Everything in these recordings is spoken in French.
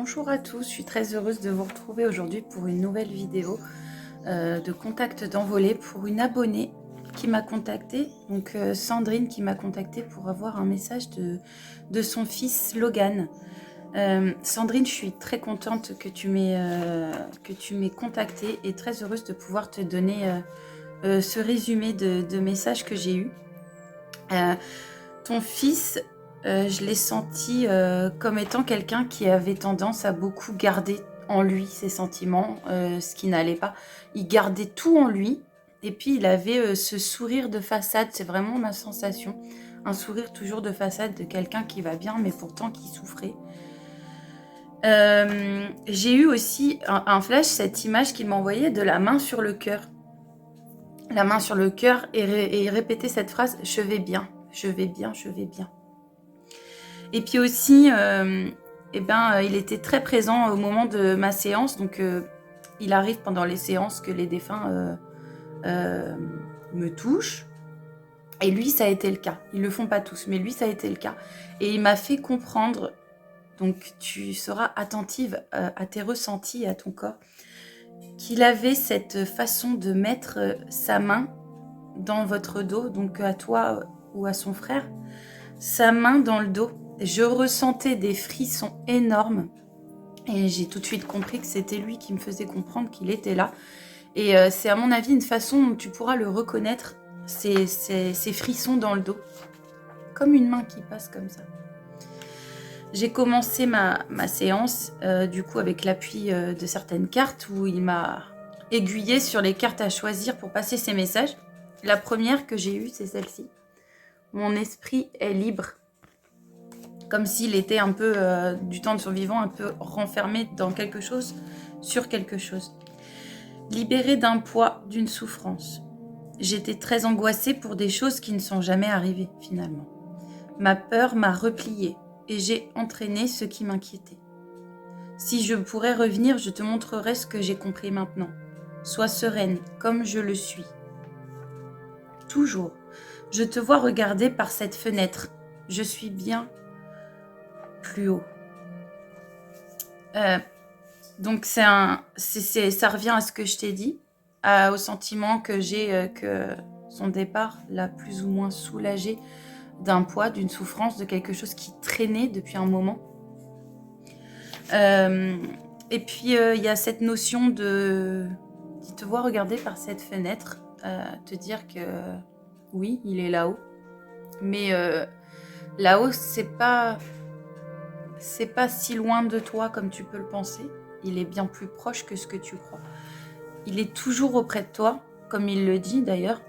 Bonjour à tous, je suis très heureuse de vous retrouver aujourd'hui pour une nouvelle vidéo de contact d'envolée pour une abonnée qui m'a contactée, donc Sandrine qui m'a contactée pour avoir un message de son fils Logan. Sandrine, je suis très contente que tu m'aies contactée et très heureuse de pouvoir te donner ce résumé de messages que j'ai eu. Ton fils, je l'ai senti comme étant quelqu'un qui avait tendance à beaucoup garder en lui ses sentiments, ce qui n'allait pas. Il gardait tout en lui et puis il avait ce sourire de façade, c'est vraiment ma sensation. Un sourire toujours de façade de quelqu'un qui va bien mais pourtant qui souffrait. J'ai eu aussi un flash, cette image qu'il m'envoyait de la main sur le cœur. La main sur le cœur et il répétait cette phrase « Je vais bien, je vais bien, je vais bien ». Et puis aussi, il était très présent au moment de ma séance. Donc, il arrive pendant les séances que les défunts me touchent. Et lui, ça a été le cas. Ils ne le font pas tous, mais lui, ça a été le cas. Et il m'a fait comprendre, donc tu seras attentive à tes ressentis et à ton corps, qu'il avait cette façon de mettre sa main dans votre dos, donc à toi ou à son frère, sa main dans le dos. Je ressentais des frissons énormes et j'ai tout de suite compris que c'était lui qui me faisait comprendre qu'il était là. Et c'est à mon avis une façon dont tu pourras le reconnaître, ces frissons dans le dos, comme une main qui passe comme ça. J'ai commencé ma séance du coup avec l'appui de certaines cartes où il m'a aiguillé sur les cartes à choisir pour passer ses messages. La première que j'ai eue, c'est celle-ci. Mon esprit est libre. Comme s'il était un peu, du temps de son vivant, un peu renfermé dans quelque chose, sur quelque chose. Libéré d'un poids, d'une souffrance. J'étais très angoissée pour des choses qui ne sont jamais arrivées, finalement. Ma peur m'a repliée et j'ai entraîné ce qui m'inquiétait. Si je pourrais revenir, je te montrerai ce que j'ai compris maintenant. Sois sereine, comme je le suis. Toujours. Je te vois regarder par cette fenêtre. Je suis bien plus haut. Donc ça revient à ce que je t'ai dit, au sentiment que j'ai que son départ l'a plus ou moins soulagé d'un poids, d'une souffrance, de quelque chose qui traînait depuis un moment. Et puis il y a cette notion de te voir regarder par cette fenêtre, te dire que oui, il est là-haut, mais là-haut c'est pas si loin de toi comme tu peux le penser. Il est bien plus proche que ce que tu crois. Il est toujours auprès de toi, comme il le dit d'ailleurs.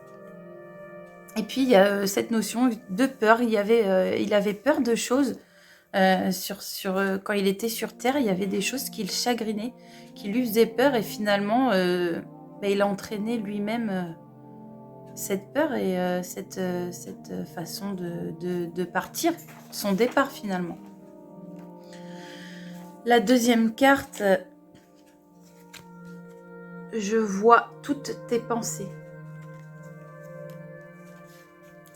Et puis il y a cette notion de peur. Il avait peur de choses. Quand il était sur Terre, il y avait des choses qui le chagrinaient, qui lui faisaient peur. Et finalement, il a entraîné lui-même cette peur et cette façon de partir, son départ finalement. La deuxième carte, je vois toutes tes pensées.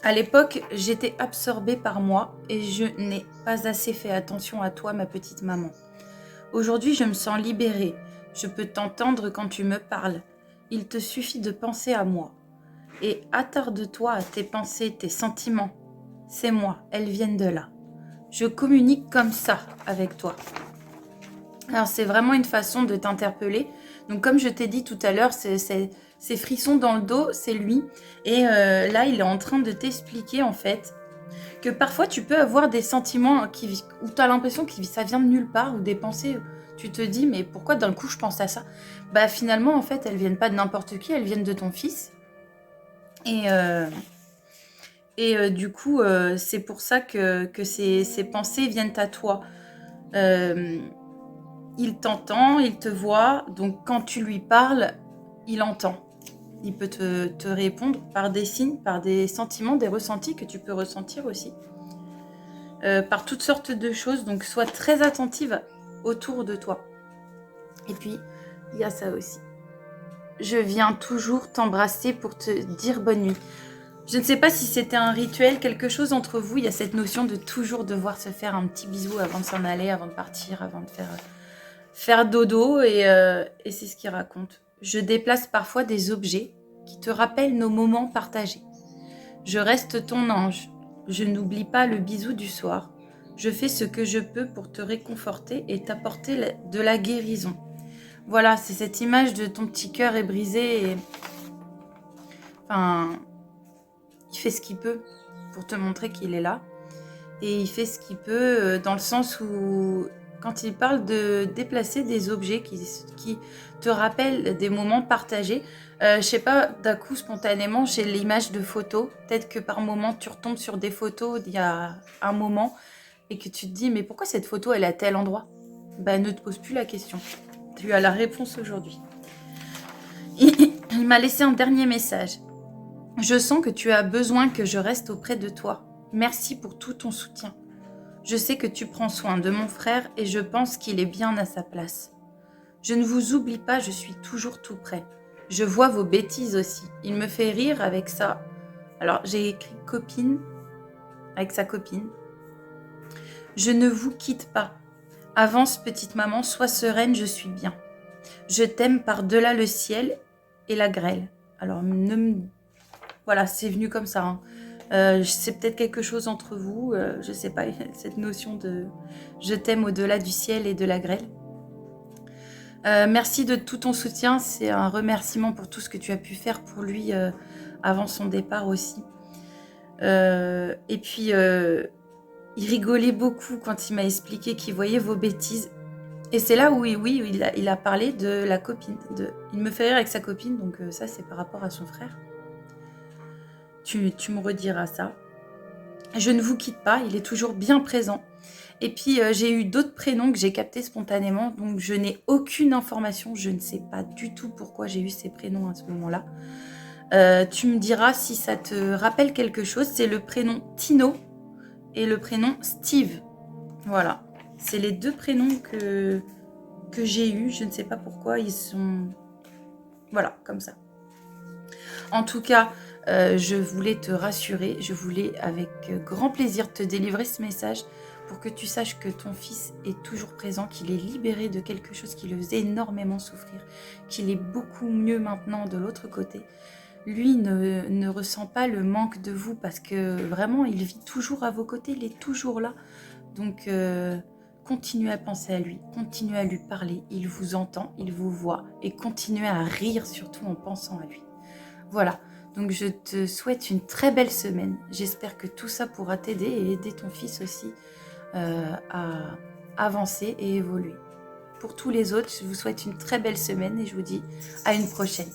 À l'époque, j'étais absorbée par moi et je n'ai pas assez fait attention à toi, ma petite maman. Aujourd'hui, je me sens libérée. Je peux t'entendre quand tu me parles. Il te suffit de penser à moi. Et attarde-toi à tes pensées, tes sentiments. C'est moi, elles viennent de là. Je communique comme ça avec toi. Alors, c'est vraiment une façon de t'interpeller. Donc, comme je t'ai dit tout à l'heure, ces frissons dans le dos, c'est lui. Et là, il est en train de t'expliquer, en fait, que parfois, tu peux avoir des sentiments où tu as l'impression que ça vient de nulle part, ou des pensées, tu te dis, mais pourquoi d'un coup, je pense à ça? Bah, finalement, en fait, elles viennent pas de n'importe qui, elles viennent de ton fils. Et du coup, c'est pour ça que ces pensées viennent à toi. Il t'entend, il te voit, donc quand tu lui parles, il entend. Il peut te répondre par des signes, par des sentiments, des ressentis que tu peux ressentir aussi. Par toutes sortes de choses, donc sois très attentive autour de toi. Et puis, il y a ça aussi. Je viens toujours t'embrasser pour te dire bonne nuit. Je ne sais pas si c'était un rituel, quelque chose entre vous. Il y a cette notion de toujours devoir se faire un petit bisou avant de s'en aller, avant de partir, avant de faire faire dodo et c'est ce qu'il raconte. Je déplace parfois des objets qui te rappellent nos moments partagés. Je reste ton ange. Je n'oublie pas le bisou du soir. Je fais ce que je peux pour te réconforter et t'apporter de la guérison. Voilà, c'est cette image de ton petit cœur est brisé et... Enfin, il fait ce qu'il peut pour te montrer qu'il est là. Et il fait ce qu'il peut dans le sens où, quand il parle de déplacer des objets qui te rappellent des moments partagés, je sais pas, d'un coup, spontanément, j'ai l'image de photos. Peut-être que par moment, tu retombes sur des photos d'il y a un moment et que tu te dis, mais pourquoi cette photo, elle est à tel endroit? Ben, ne te pose plus la question. Tu as la réponse aujourd'hui. Il m'a laissé un dernier message. Je sens que tu as besoin que je reste auprès de toi. Merci pour tout ton soutien. Je sais que tu prends soin de mon frère et je pense qu'il est bien à sa place. Je ne vous oublie pas, je suis toujours tout près. Je vois vos bêtises aussi. Il me fait rire avec ça. Alors, j'ai écrit copine, avec sa copine. Je ne vous quitte pas. Avance, petite maman, sois sereine, je suis bien. Je t'aime par-delà le ciel et la grêle. Alors, voilà, c'est venu comme ça. C'est peut-être quelque chose entre vous, je sais pas, cette notion de je t'aime au-delà du ciel et de la grêle. Merci de tout ton soutien, c'est un remerciement pour tout ce que tu as pu faire pour lui avant son départ aussi. Et puis, il rigolait beaucoup quand il m'a expliqué qu'il voyait vos bêtises. Et c'est là où, il a parlé de la copine. Il me fait rire avec sa copine, donc ça, c'est par rapport à son frère. Tu me rediras ça. Je ne vous quitte pas, il est toujours bien présent. Et puis, j'ai eu d'autres prénoms que j'ai captés spontanément, donc je n'ai aucune information. Je ne sais pas du tout pourquoi j'ai eu ces prénoms à ce moment-là. Tu me diras si ça te rappelle quelque chose. C'est le prénom Tino et le prénom Steve. Voilà. C'est les deux prénoms que j'ai eus. Je ne sais pas pourquoi ils sont... Voilà, comme ça. En tout cas, je voulais te rassurer. Je voulais avec grand plaisir te délivrer ce message pour que tu saches que ton fils est toujours présent, qu'il est libéré de quelque chose qui le faisait énormément souffrir, qu'il est beaucoup mieux maintenant de l'autre côté. Lui ne ressent pas le manque de vous parce que vraiment, il vit toujours à vos côtés, il est toujours là. Donc, continuez à penser à lui, continuez à lui parler, il vous entend, il vous voit et continuez à rire surtout en pensant à lui. Voilà, donc je te souhaite une très belle semaine. J'espère que tout ça pourra t'aider et aider ton fils aussi à avancer et évoluer. Pour tous les autres, je vous souhaite une très belle semaine et je vous dis à une prochaine.